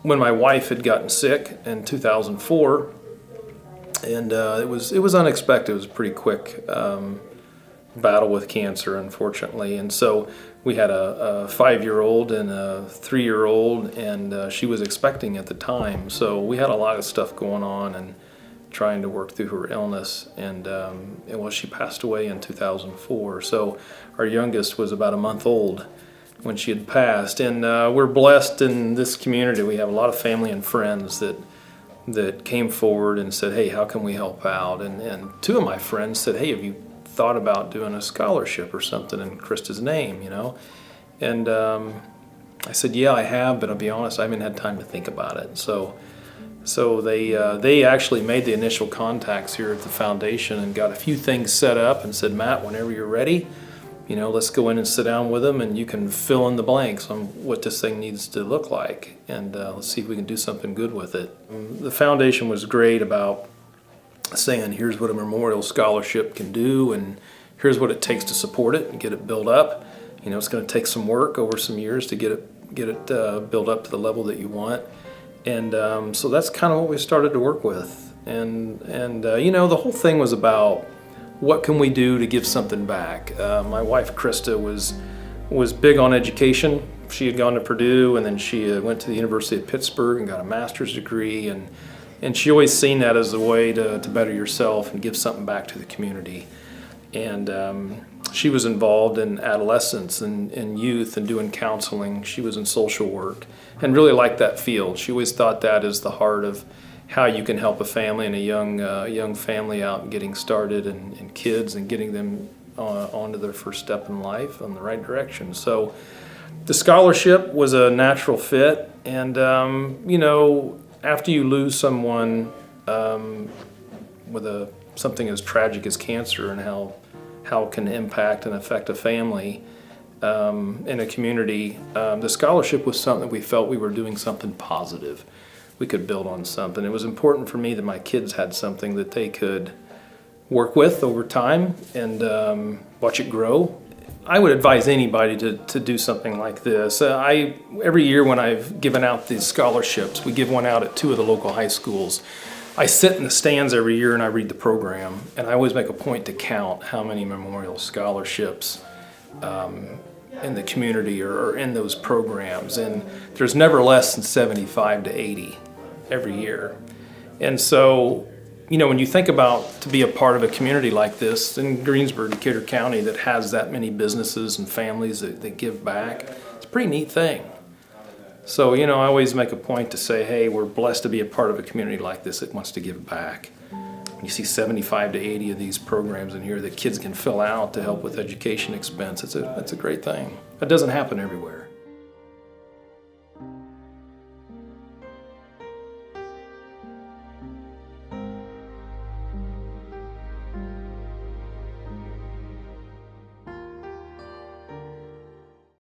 when my wife had gotten sick in 2004, and it was unexpected. It was a pretty quick battle with cancer, unfortunately, and so we had a 5-year-old and a 3-year-old, and she was expecting at the time. So we had a lot of stuff going on and trying to work through her illness, and she passed away in 2004. So our youngest was about a month old when she had passed, and we're blessed in this community. We have a lot of family and friends that came forward and said, hey, how can we help out? And two of my friends said, hey, have you thought about doing a scholarship or something in Krista's name, And I said, yeah, I have, but I'll be honest, I haven't had time to think about it. So they actually made the initial contacts here at the foundation and got a few things set up and said, Matt, whenever you're ready, let's go in and sit down with them, and you can fill in the blanks on what this thing needs to look like, and let's see if we can do something good with it. The foundation was great about saying, here's what a memorial scholarship can do, and here's what it takes to support it and get it built up. It's going to take some work over some years to get it built up to the level that you want, and so that's kind of what we started to work with. And the whole thing was about, what can we do to give something back? My wife Krista was big on education. She had gone to Purdue, and then she went to the University of Pittsburgh and got a master's degree, and she always seen that as a way to better yourself and give something back to the community. And she was involved in adolescence and youth and doing counseling. She was in social work and really liked that field. She always thought that is the heart of how you can help a family and a young family out and getting started, and kids, and getting them onto their first step in life in the right direction. So the scholarship was a natural fit, and after you lose someone with something as tragic as cancer, and how it can impact and affect a family in a community, the scholarship was something that we felt we were doing something positive. We could build on something. It was important for me that my kids had something that they could work with over time and watch it grow. I would advise anybody to do something like this. Every year when I've given out these scholarships, we give one out at 2 of the local high schools. I sit in the stands every year and I read the program, and I always make a point to count how many memorial scholarships in the community or in those programs, and there's never less than 75 to 80 every year. And so, when you think about to be a part of a community like this in Greensboro, Decatur County, that has that many businesses and families that give back, it's a pretty neat thing. So, I always make a point to say, hey, we're blessed to be a part of a community like this that wants to give back. When you see 75 to 80 of these programs in here that kids can fill out to help with education expense, it's a great thing. It doesn't happen everywhere.